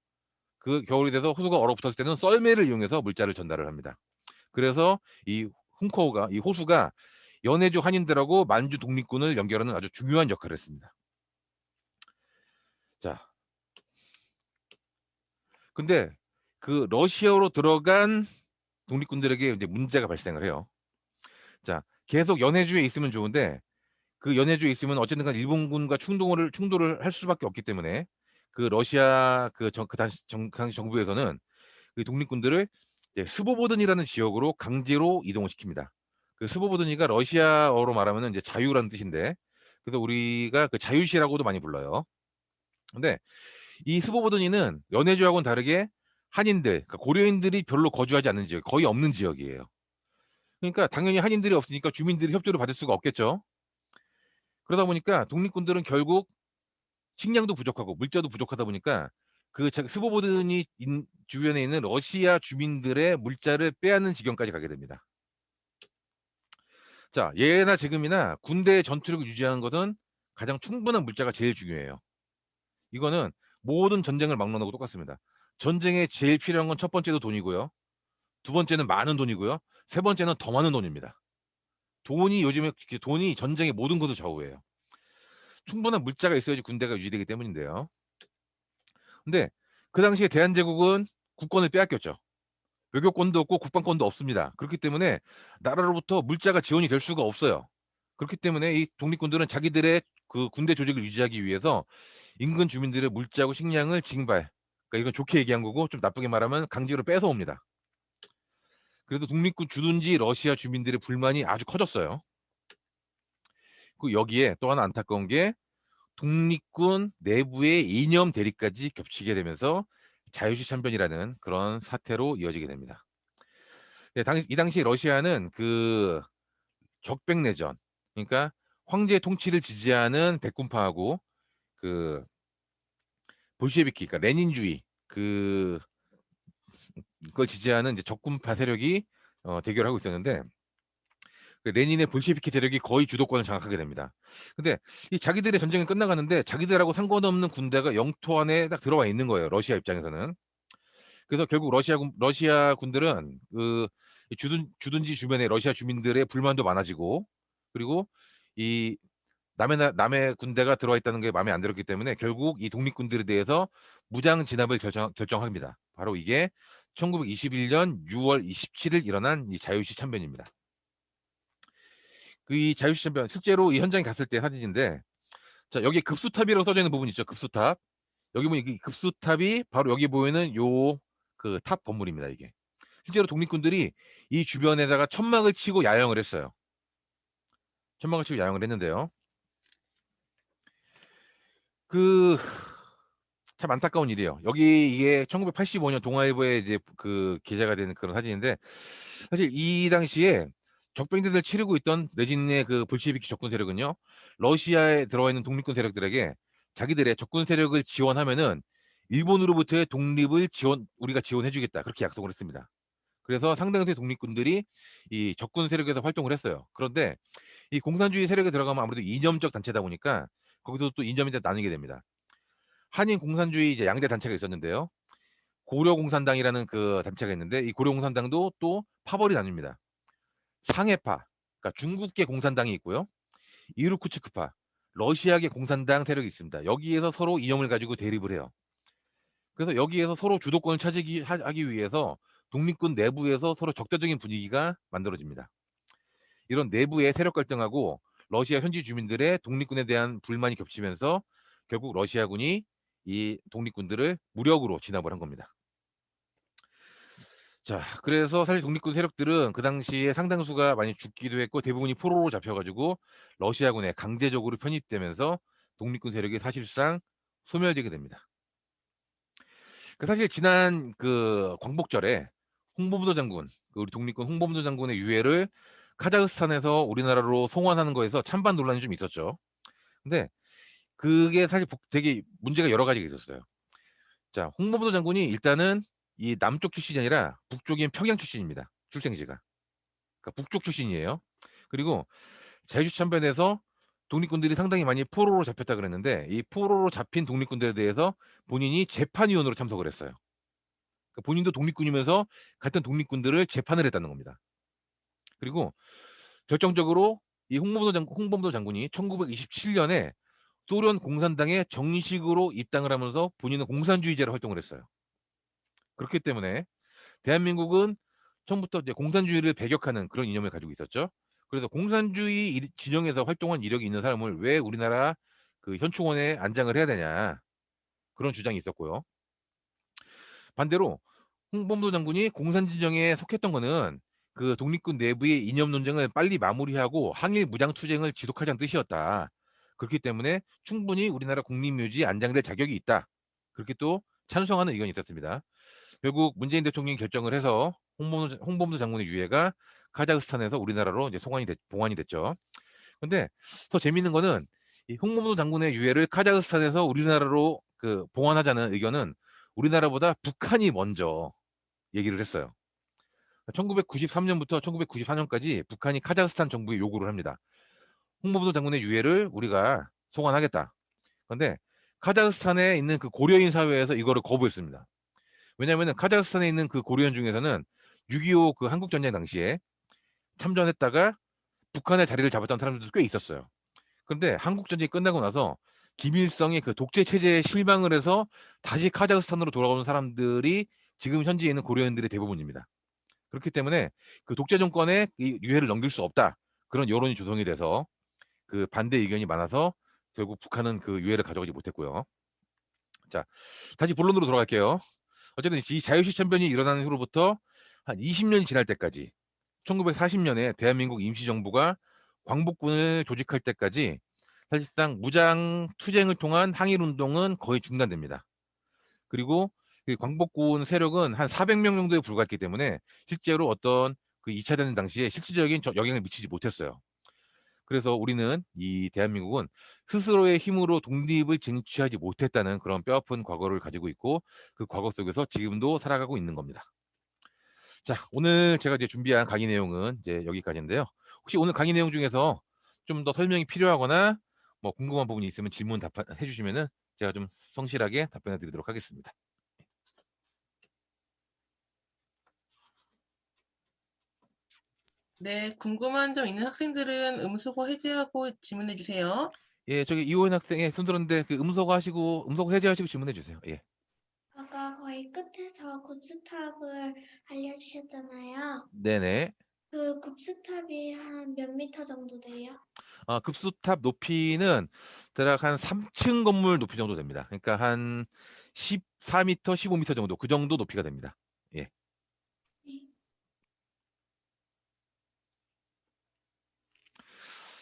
그 겨울이 돼서 호수가 얼어붙었을 때는 썰매를 이용해서 물자를 전달을 합니다. 그래서 이 호수가 연해주 한인들하고 만주 독립군을 연결하는 아주 중요한 역할을 했습니다. 자, 근데 그 러시아로 들어간 독립군들에게 이제 문제가 발생을 해요. 자, 계속 연해주에 있으면 좋은데 그 연해주에 있으면 어쨌든 간 일본군과 충돌을 할 수밖에 없기 때문에 그 러시아 그 당시 정부에서는 그 독립군들을 이제 스보보든이라는 지역으로 강제로 이동을 시킵니다. 그 스보보든이가 러시아어로 말하면은 이제 자유라는 뜻인데 그래서 우리가 그 자유시라고도 많이 불러요. 근데 이 스보보든이는 연해주하고는 다르게 한인들, 그러니까 고려인들이 별로 거주하지 않는 지역, 거의 없는 지역이에요. 그러니까 당연히 한인들이 없으니까 주민들이 협조를 받을 수가 없겠죠. 그러다 보니까 독립군들은 결국 식량도 부족하고 물자도 부족하다 보니까 그 스보보든이 주변에 있는 러시아 주민들의 물자를 빼앗는 지경까지 가게 됩니다. 자, 예나 지금이나 군대의 전투력을 유지하는 것은 가장 충분한 물자가 제일 중요해요. 이거는 모든 전쟁을 막론하고 똑같습니다. 전쟁에 제일 필요한 건 첫 번째도 돈이고요. 두 번째는 많은 돈이고요. 세 번째는 더 많은 돈입니다. 돈이 전쟁의 모든 것을 좌우해요. 충분한 물자가 있어야지 군대가 유지되기 때문인데요. 근데 그 당시에 대한제국은 국권을 빼앗겼죠. 외교권도 없고 국방권도 없습니다. 그렇기 때문에 나라로부터 물자가 지원이 될 수가 없어요. 그렇기 때문에 이 독립군들은 자기들의 그 군대 조직을 유지하기 위해서 인근 주민들의 물자고 식량을 징발, 그러니까 이건 좋게 얘기한 거고 좀 나쁘게 말하면 강제로 뺏어옵니다. 그래도 독립군 주둔지 러시아 주민들의 불만이 아주 커졌어요. 그 여기에 또 하나 안타까운 게 독립군 내부의 이념 대립까지 겹치게 되면서 자유시 참변이라는 그런 사태로 이어지게 됩니다. 네, 이 당시 러시아는 그 적백내전, 그러니까 황제 통치를 지지하는 백군파하고 그 볼셰비키, 그러니까 레닌주의 그걸 지지하는 이제 적군파 세력이 대결하고 있었는데 그 레닌의 볼셰비키 세력이 거의 주도권을 장악하게 됩니다. 근데 이 자기들의 전쟁이 끝나가는데 자기들하고 상관없는 군대가 영토 안에 딱 들어와 있는 거예요. 러시아 입장에서는. 그래서 결국 러시아 군들은 그 주둔지 주변에 러시아 주민들의 불만도 많아지고 그리고 이 남의 군대가 들어와 있다는 게 마음에 안 들었기 때문에 결국 이 독립군들에 대해서 무장 진압을 결정합니다. 바로 이게 1921년 6월 27일 일어난 이 자유시 참변입니다. 그 이 자유시 참변 실제로 이 현장에 갔을 때 사진인데 자 여기 급수탑이라고 써져 있는 부분 있죠. 급수탑. 여기 보면 이 급수탑이 바로 여기 보이는 요 그 탑 건물입니다. 이게. 실제로 독립군들이 이 주변에다가 천막을 치고 야영을 했어요. 천막을 치고 야영을 했는데요. 그 참 안타까운 일이에요. 여기 이게 1985년 동아일보에 이제 그 기자가 되는 그런 사진인데 사실 이 당시에 적병들을 치르고 있던 레진의 그 볼시비키 적군 세력은요. 러시아에 들어와 있는 독립군 세력들에게 자기들의 적군 세력을 지원하면은 일본으로부터의 독립을 우리가 지원해 주겠다. 그렇게 약속을 했습니다. 그래서 상당수의 독립군들이 이 적군 세력에서 활동을 했어요. 그런데 이 공산주의 세력에 들어가면 아무래도 이념적 단체다 보니까 거기서 또 이념이 나뉘게 됩니다. 한인 공산주의 이제 양대 단체가 있었는데요. 고려공산당이라는 그 단체가 있는데 이 고려공산당도 또 파벌이 나뉩니다. 상해파, 그러니까 중국계 공산당이 있고요. 이르쿠츠크파, 러시아계 공산당 세력이 있습니다. 여기에서 서로 이념을 가지고 대립을 해요. 그래서 여기에서 서로 주도권을 차지하기 하기 위해서 독립군 내부에서 서로 적대적인 분위기가 만들어집니다. 이런 내부의 세력 갈등하고 러시아 현지 주민들의 독립군에 대한 불만이 겹치면서 결국 러시아군이 이 독립군들을 무력으로 진압을 한 겁니다. 자, 그래서 사실 독립군 세력들은 그 당시에 상당수가 많이 죽기도 했고 대부분이 포로로 잡혀가지고 러시아군에 강제적으로 편입되면서 독립군 세력이 사실상 소멸되게 됩니다. 사실 지난 그 광복절에 홍범도 장군, 그 우리 독립군 홍범도 장군의 유해를 카자흐스탄에서 우리나라로 송환하는 거에서 찬반 논란이 좀 있었죠. 근데 그게 사실 되게 문제가 여러 가지가 있었어요. 자, 홍범도 장군이 일단은 이 남쪽 출신이 아니라 북쪽인 평양 출신입니다. 출생지가. 그러니까 북쪽 출신이에요. 그리고 자유주참변에서 독립군들이 상당히 많이 포로로 잡혔다 그랬는데 이 포로로 잡힌 독립군들에 대해서 본인이 재판위원으로 참석을 했어요. 그러니까 본인도 독립군이면서 같은 독립군들을 재판을 했다는 겁니다. 그리고 결정적으로 이 홍범도 장군이 1927년에 소련 공산당에 정식으로 입당을 하면서 본인은 공산주의자로 활동을 했어요. 그렇기 때문에 대한민국은 처음부터 이제 공산주의를 배격하는 그런 이념을 가지고 있었죠. 그래서 공산주의 진영에서 활동한 이력이 있는 사람을 왜 우리나라 그 현충원에 안장을 해야 되냐 그런 주장이 있었고요. 반대로 홍범도 장군이 공산 진영에 속했던 거는 그 독립군 내부의 이념 논쟁을 빨리 마무리하고 항일 무장 투쟁을 지속하자는 뜻이었다. 그렇기 때문에 충분히 우리나라 국립묘지에 안장될 자격이 있다. 그렇게 또 찬성하는 의견이 있었습니다. 결국 문재인 대통령이 결정을 해서 홍범도 장군의 유해가 카자흐스탄에서 우리나라로 이제 봉환이 됐죠. 근데 더 재미있는 거는 이 홍범도 장군의 유해를 카자흐스탄에서 우리나라로 그 봉환하자는 의견은 우리나라보다 북한이 먼저 얘기를 했어요. 1993년부터 1994년까지 북한이 카자흐스탄 정부에 요구를 합니다. 홍범도 장군의 유해를 우리가 송환하겠다. 그런데 카자흐스탄에 있는 그 고려인 사회에서 이거를 거부했습니다. 왜냐하면 카자흐스탄에 있는 그 고려인 중에서는 6.25 그 한국 전쟁 당시에 참전했다가 북한의 자리를 잡았던 사람들도 꽤 있었어요. 그런데 한국 전쟁이 끝나고 나서 김일성의 그 독재 체제에 실망을 해서 다시 카자흐스탄으로 돌아오는 사람들이 지금 현지에 있는 고려인들의 대부분입니다. 그렇기 때문에 그 독재 정권에 이 유해를 넘길 수 없다. 그런 여론이 조성이 돼서 그 반대 의견이 많아서 결국 북한은 그 유해를 가져가지 못했고요. 자, 다시 본론으로 돌아갈게요. 어쨌든 이 자유시 참변이 일어나는 후로부터 한 20년이 지날 때까지 1940년에 대한민국 임시정부가 광복군을 조직할 때까지 사실상 무장 투쟁을 통한 항일운동은 거의 중단됩니다. 그리고 그 광복군 세력은 한 400명 정도에 불과했기 때문에 실제로 어떤 그 2차 대전 당시에 실질적인 영향을 미치지 못했어요. 그래서 우리는 이 대한민국은 스스로의 힘으로 독립을 쟁취하지 못했다는 그런 뼈아픈 과거를 가지고 있고 그 과거 속에서 지금도 살아가고 있는 겁니다. 자, 오늘 제가 이제 준비한 강의 내용은 이제 여기까지인데요. 혹시 오늘 강의 내용 중에서 좀 더 설명이 필요하거나 뭐 궁금한 부분이 있으면 질문 답해 주시면은 제가 좀 성실하게 답변해 드리도록 하겠습니다. 네, 궁금한 점 있는 학생들은 음소거 해제하고 질문해 주세요. 예, 저기 이호연 학생의 손 들었는데 그 음소거 해제하시고 질문해 주세요. 예. 아까 거의 끝에서 곱스탑을 알려주셨잖아요. 네네. 그 곱스탑이 한 몇 미터 정도 돼요? 급수탑 높이는 대략 한 3층 건물 높이 정도 됩니다. 그러니까 한 14m, 15m 정도 그 정도 높이가 됩니다. 예. 네.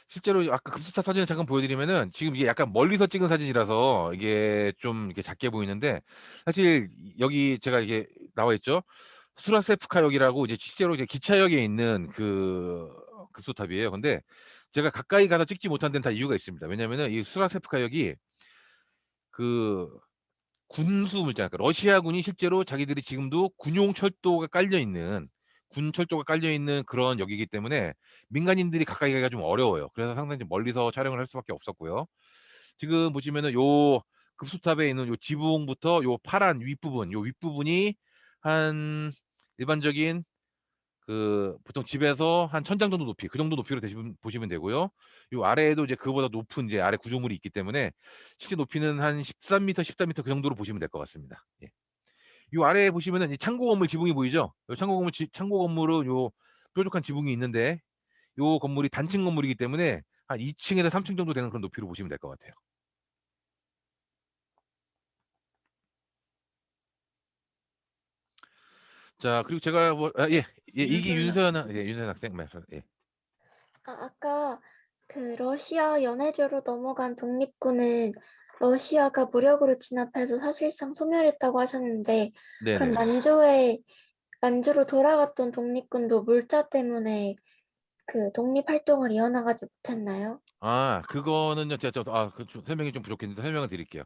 실제로 아까 급수탑 사진을 잠깐 보여드리면은 지금 이게 약간 멀리서 찍은 사진이라서 이게 좀 이렇게 작게 보이는데 사실 여기 제가 이게 나와 있죠. 수라세프카역이라고 이제 실제로 이제 기차역에 있는 그 급수탑이에요. 근데 제가 가까이 가서 찍지 못한 데는 다 이유가 있습니다. 왜냐면은 이 수라세프카역이 그 군수 물자, 그러니까 러시아군이 실제로 자기들이 지금도 군용 철도가 깔려 있는 군 철도가 깔려 있는 그런 역이기 때문에 민간인들이 가까이 가기가 좀 어려워요. 그래서 상당히 좀 멀리서 촬영을 할 수밖에 없었고요. 지금 보시면은 요 급수탑에 있는 요 지붕부터 요 파란 윗부분, 요 윗부분이 한 일반적인 그 보통 집에서 한 천장 정도 높이, 그 정도 높이로 보시면 되고요. 요 아래에도 이제 그거보다 높은 이제 아래 구조물이 있기 때문에 실제 높이는 한 13m, 14m 그 정도로 보시면 될 것 같습니다. 예. 요 아래에 보시면은 이 창고 건물 지붕이 보이죠? 요 창고 건물은 요 뾰족한 지붕이 있는데 요 건물이 단층 건물이기 때문에 한 2층에서 3층 정도 되는 그런 높이로 보시면 될 것 같아요. 자, 그리고 제가 이게 윤서연 학생 말씀. 예. 아까 그 러시아 연해주로 넘어간 독립군은 러시아가 무력으로 진압해서 사실상 소멸했다고 하셨는데, 그럼 네네네. 만주로 돌아갔던 독립군도 물자 때문에 그 독립활동을 이어나가지 못했나요? 아, 그거는요. 제가 좀 설명이 좀 부족했는데 설명을 드릴게요.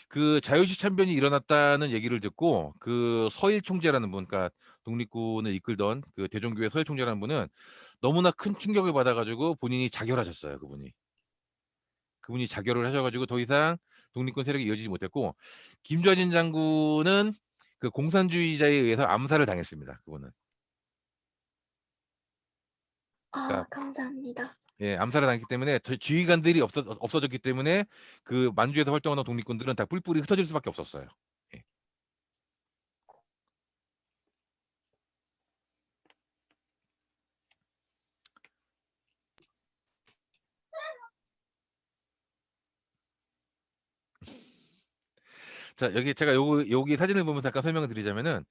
그 자유시 참변이 일어났다는 얘기를 듣고 그 서일 총재라는 분, 그러니까 독립군을 이끌던 그 대종교회 서일 총재라는 분은 너무나 큰 충격을 받아 가지고 본인이 자결하셨어요, 그분이. 그분이 자결을 하셔 가지고 더 이상 독립군 세력이 이어지지 못했고 김좌진 장군은 그 공산주의자에 의해서 암살을 당했습니다, 그분은. 그러니까 감사합니다. 예, 암살을 당했기 때문에 지휘관들이 없어졌기 때문에 그 만주에서 활동하는 독립군들은 다 뿔뿔이 흩어질 수밖에 없었어요. 예. 자, 여기 제가 여기 사진을 보면서 잠깐 설명을 드리자면은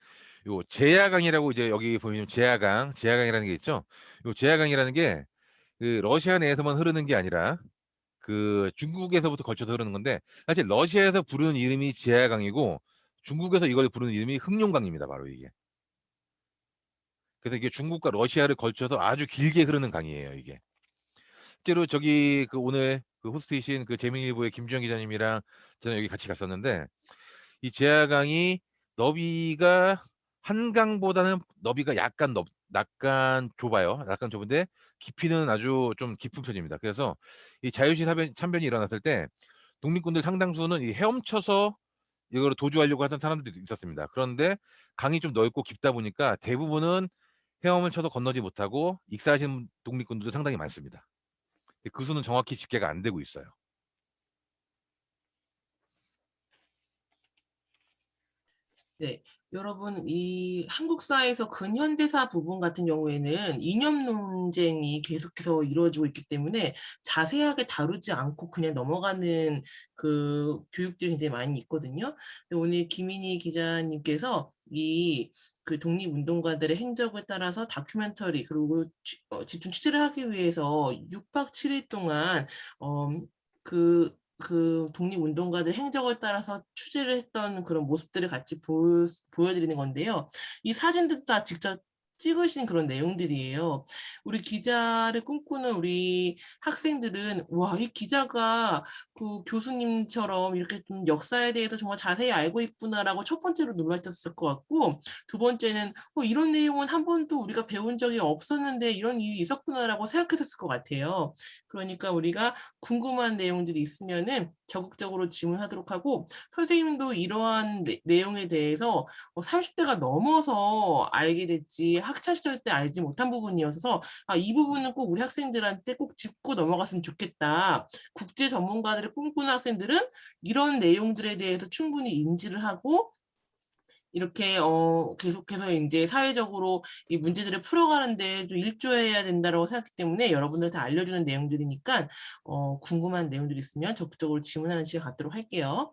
요 제야강이라고 이제 여기 보이는 제야강이라는 게 있죠. 요 제야강이라는 게 그 러시아 내에서만 흐르는 게 아니라 그 중국에서부터 걸쳐서 흐르는 건데 사실 러시아에서 부르는 이름이 제야강이고 중국에서 이걸 부르는 이름이 흑룡강입니다. 바로 이게. 그래서 이게 중국과 러시아를 걸쳐서 아주 길게 흐르는 강이에요, 이게. 실제로 저기 그 오늘 그 호스트이신 그 재민일보의 김주영 기자님이랑 저는 여기 같이 갔었는데 이 제야강이 너비가 한강보다는 너비가 약간 좁아요. 약간 좁은데 깊이는 아주 좀 깊은 편입니다. 그래서 이 자유시 참변이 일어났을 때 독립군들 상당수는 이 헤엄쳐서 이거를 도주하려고 하던 사람들이 있었습니다. 그런데 강이 좀 넓고 깊다 보니까 대부분은 헤엄을 쳐서 건너지 못하고 익사하신 독립군들도 상당히 많습니다. 그 수는 정확히 집계가 안 되고 있어요. 네, 여러분, 이 한국사에서 근현대사 부분 같은 경우에는 이념 논쟁이 계속해서 이루어지고 있기 때문에 자세하게 다루지 않고 그냥 넘어가는 그 교육들이 굉장히 많이 있거든요. 근데 오늘 김인희 기자님께서 이 그 독립운동가들의 행적을 따라서 다큐멘터리 그리고 집중 취재를 하기 위해서 6박 7일 동안 어, 그 독립운동가들 행적을 따라서 취재를 했던 그런 모습들을 같이 보여드리는 건데요. 이 사진들도 다 직접 찍으신 그런 내용들이에요. 우리 기자를 꿈꾸는 우리 학생들은 와, 이 기자가 그 교수님처럼 이렇게 좀 역사에 대해서 정말 자세히 알고 있구나라고 첫 번째로 놀라셨을 것 같고, 두 번째는 이런 내용은 한 번도 우리가 배운 적이 없었는데 이런 일이 있었구나라고 생각했었을 것 같아요. 그러니까 우리가 궁금한 내용들이 있으면은 적극적으로 질문하도록 하고, 선생님도 이러한 내용에 대해서 30대가 넘어서 알게 됐지 학창 시절 때 알지 못한 부분이어서 이 부분은 꼭 우리 학생들한테 꼭 짚고 넘어갔으면 좋겠다. 국제 전문가들을 꿈꾸는 학생들은 이런 내용들에 대해서 충분히 인지를 하고 이렇게 계속해서 이제 사회적으로 이 문제들을 풀어가는데 좀 일조해야 된다고 생각하기 때문에 여러분들 다 알려주는 내용들이니까 궁금한 내용들이 있으면 적극적으로 질문하는 시간 갖도록 할게요.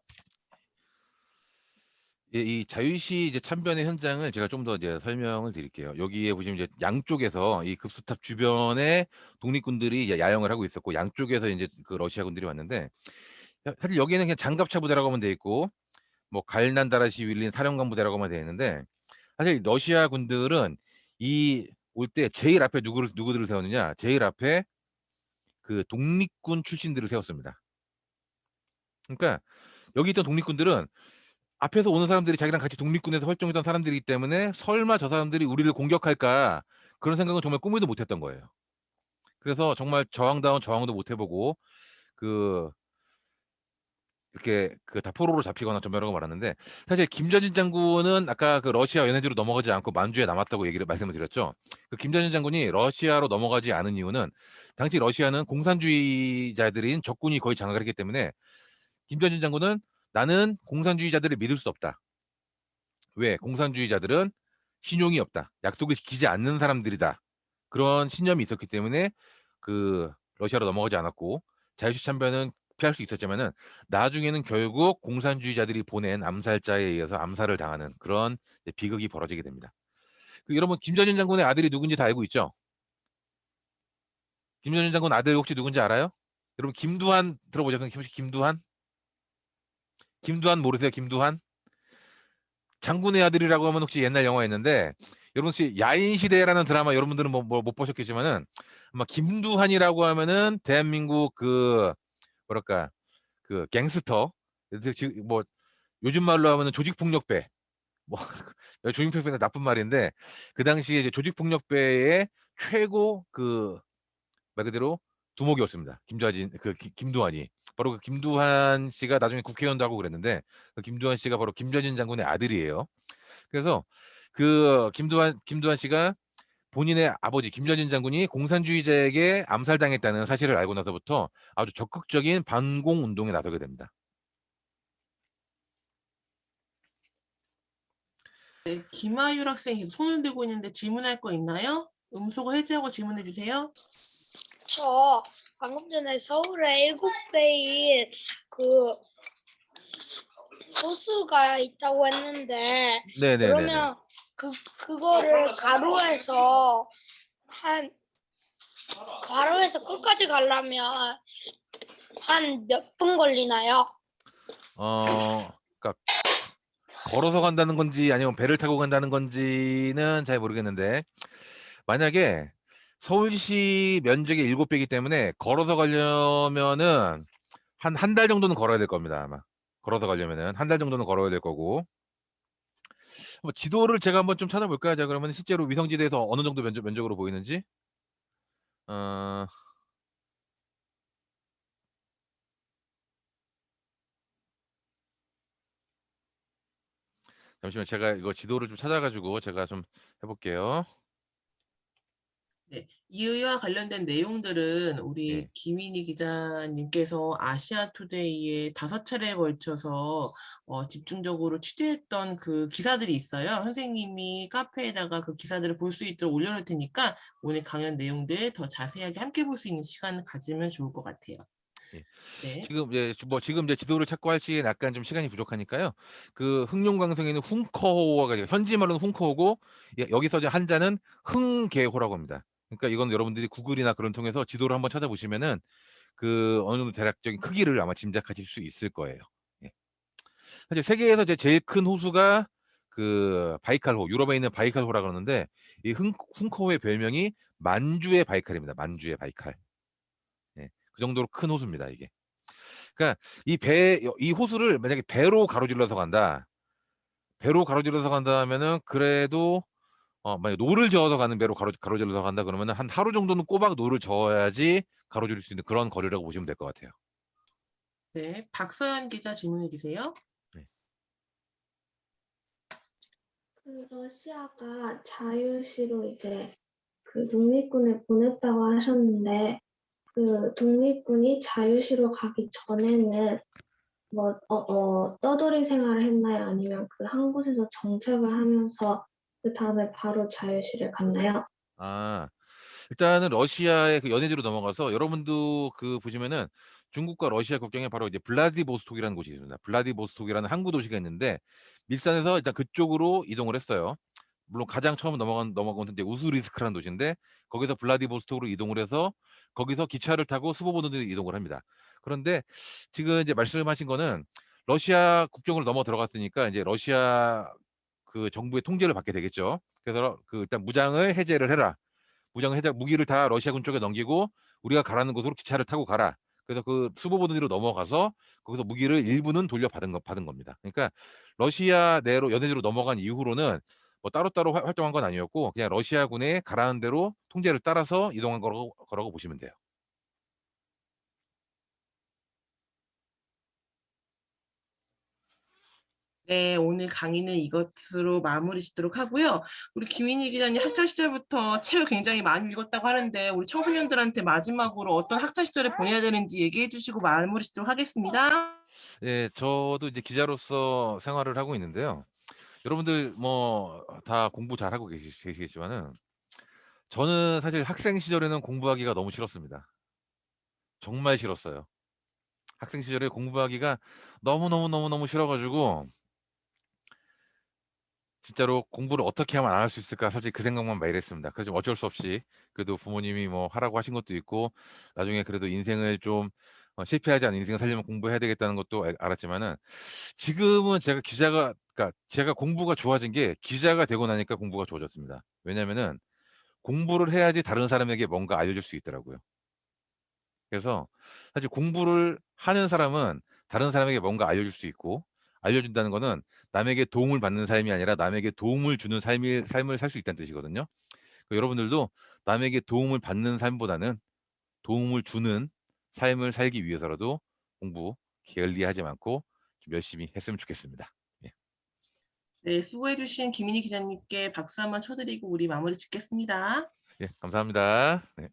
예, 이 자유시 이제 참변의 현장을 제가 좀 더 이제 설명을 드릴게요. 여기에 보시면 이제 양쪽에서 이 급수탑 주변에 독립군들이 야영을 하고 있었고 양쪽에서 이제 그 러시아군들이 왔는데 사실 여기는 그냥 장갑차 부대라고 하면 돼 있고 뭐 갈난다라시 윌린 사령관 부대라고 하면 돼 있는데 사실 러시아 군들은 이 올 때 제일 앞에 누구들을 세웠느냐? 제일 앞에 그 독립군 출신들을 세웠습니다. 그러니까 여기 있던 독립군들은 앞에서 오는 사람들이 자기랑 같이 독립군에서 활동했던 사람들이기 때문에 설마 저 사람들이 우리를 공격할까 그런 생각은 정말 꿈에도 못했던 거예요. 그래서 정말 저항다운 저항도 못 해보고 그 이렇게 그 다 포로로 잡히거나 전멸하고 말았는데 사실 김전진 장군은 아까 그 러시아 연해주로 넘어가지 않고 만주에 남았다고 얘기를 말씀을 드렸죠. 그 김전진 장군이 러시아로 넘어가지 않은 이유는 당시 러시아는 공산주의자들인 적군이 거의 장악을 했기 때문에 김전진 장군은 나는 공산주의자들을 믿을 수 없다. 왜? 공산주의자들은 신용이 없다. 약속을 지키지 않는 사람들이다. 그런 신념이 있었기 때문에 그 러시아로 넘어가지 않았고 자유시 참배는 피할 수 있었지만은 나중에는 결국 공산주의자들이 보낸 암살자에 의해서 암살을 당하는 그런 비극이 벌어지게 됩니다. 그 여러분 김전진 장군의 아들이 누군지 다 알고 있죠? 김전진 장군 아들 혹시 누군지 알아요? 여러분 김두한 들어보셨나요? 혹시 김두한? 김두한 모르세요? 김두한? 장군의 아들이라고 하면 혹시 옛날 영화였는데 여러분 혹시 야인시대라는 드라마 여러분들은 뭐 못 보셨겠지만은 아마 김두한이라고 하면은 대한민국 그 뭐랄까 그 갱스터 지금 뭐 요즘 말로 하면은 조직폭력배 뭐 조직폭력배는 나쁜 말인데 그 당시에 이제 조직폭력배의 최고 그 말 그대로 두목이었습니다. 김두한이 김두한이 바로 그 김두한 씨가 나중에 국회의원도 하고 그랬는데 그 김두한 씨가 바로 김전진 장군의 아들이에요. 그래서 그 김두한 씨가 본인의 아버지 김전진 장군이 공산주의자에게 암살당했다는 사실을 알고 나서부터 아주 적극적인 반공 운동에 나서게 됩니다. 네, 김아율 학생이 손을 들고 있는데 질문할 거 있나요? 음소거 해제하고 질문해 주세요. 저 방금 전에 서울에 7배인 그 호수가 있다고 했는데 네네네네. 그러면 그거를 가로에서 끝까지 가려면 한 몇 분 걸리나요? 그러니까 걸어서 간다는 건지 아니면 배를 타고 간다는 건지는 잘 모르겠는데 만약에 서울시 면적이 7배이기 때문에 걸어서 가려면은 한 달 정도는 걸어야 될 겁니다. 아마 걸어서 가려면은 한 달 정도는 걸어야 될 거고 뭐 지도를 제가 한번 좀 찾아볼까요? 자 그러면 실제로 위성지대에서 어느 정도 면적으로 보이는지 어, 잠시만 제가 이거 지도를 좀 찾아가지고 제가 좀 해볼게요. 네, 이와 관련된 내용들은 우리 예. 김인희 기자님께서 아시아투데이에 5차례에 걸쳐서 집중적으로 취재했던 그 기사들이 있어요. 선생님이 카페에다가 그 기사들을 볼 수 있도록 올려놓을 테니까 오늘 강연 내용들 더 자세하게 함께 볼 수 있는 시간을 가지면 좋을 것 같아요. 예. 네. 지금 이제 지도를 찾고 할 시에 약간 좀 시간이 부족하니까요. 그 흥룡강성에는 훈커호가 현지 말로는 훈커호고 여기서 이제 한자는 흥계호라고 합니다. 그러니까 이건 여러분들이 구글이나 그런 통해서 지도를 한번 찾아보시면은 그 어느 정도 대략적인 크기를 아마 짐작하실 수 있을 거예요. 예. 사실 세계에서 이제 제일 큰 호수가 그 바이칼호, 유럽에 있는 바이칼호라 그러는데 이 훈커호의 별명이 만주의 바이칼입니다. 만주의 바이칼. 예. 그 정도로 큰 호수입니다, 이게. 그러니까 이 호수를 만약에 배로 가로질러서 간다. 배로 가로질러서 간다 하면은 그래도 만약 노를 저어서 가는 배로 가로질러서 간다 그러면은 한 하루 정도는 꼬박 노를 저어야지 가로질릴 수 있는 그런 거리라고 보시면 될 것 같아요. 네, 박서연 기자 질문해 주세요. 네. 그 러시아가 자유시로 이제 그 독립군을 보냈다고 하셨는데 그 독립군이 자유시로 가기 전에는 떠돌이 생활을 했나요? 아니면 그 한 곳에서 정착을 하면서 그 다음에 바로 자유시를 갔나요? 아, 일단은 러시아의 그 연해지로 넘어가서 여러분도 그 보시면은 중국과 러시아 국경에 바로 이제 블라디보스톡이라는 곳이 있습니다. 블라디보스톡이라는 항구 도시가 있는데 밀산에서 일단 그쪽으로 이동을 했어요. 물론 가장 처음 넘어간 곳은 이제 우스리스크라는 도시인데 거기서 블라디보스톡으로 이동을 해서 거기서 기차를 타고 스보보드로 이동을 합니다. 그런데 지금 이제 말씀하신 거는 러시아 국경을 넘어 들어갔으니까 이제 러시아 그 정부의 통제를 받게 되겠죠. 그래서 그 일단 무장을 해제를 해라. 무기를 다 러시아군 쪽에 넘기고 우리가 가라는 곳으로 기차를 타고 가라. 그래서 그 수보보드로 넘어가서 거기서 무기를 일부는 받은 겁니다. 그러니까 러시아 내로 연해지로 넘어간 이후로는 뭐 따로따로 활동한 건 아니었고 그냥 러시아군의 가라앉은 대로 통제를 따라서 이동한 거라고 보시면 돼요. 네, 오늘 강의는 이것으로 마무리 짓도록 하고요. 우리 김인희 기자님 학창 시절부터 책을 굉장히 많이 읽었다고 하는데 우리 청소년들한테 마지막으로 어떤 학창 시절을 보내야 되는지 얘기해 주시고 마무리 짓도록 하겠습니다. 예, 저도 이제 기자로서 생활을 하고 있는데요. 여러분들 뭐 다 공부 잘하고 계시겠지만은 저는 사실 학생 시절에는 공부하기가 너무 싫었습니다. 정말 싫었어요. 학생 시절에 공부하기가 너무너무너무너무 싫어 가지고 진짜로 '공부를 어떻게 하면 안 할 수 있을까?' 솔직히 그 생각만 매일 했습니다. 그래서 좀 어쩔 수 없이 그래도 부모님이 뭐 하라고 하신 것도 있고 나중에 그래도 인생을 좀 실패하지 않은 인생을 살려면 공부해야 되겠다는 것도 알았지만은 지금은 제가 공부가 좋아진 게 기자가 되고 나니까 공부가 좋아졌습니다. 왜냐면은 공부를 해야지 다른 사람에게 뭔가 알려줄 수 있더라고요. 그래서 사실 공부를 하는 사람은 다른 사람에게 뭔가 알려줄 수 있고 알려준다는 거는 남에게 도움을 받는 삶이 아니라 남에게 도움을 주는 삶을 살 수 있다는 뜻이거든요. 여러분들도 남에게 도움을 받는 삶보다는 도움을 주는 삶을 살기 위해서라도 공부 게을리하지 않고 좀 열심히 했으면 좋겠습니다. 예. 네, 수고해 주신 김인희 기자님께 박수 한번 쳐드리고 우리 마무리 짓겠습니다. 예, 감사합니다. 네.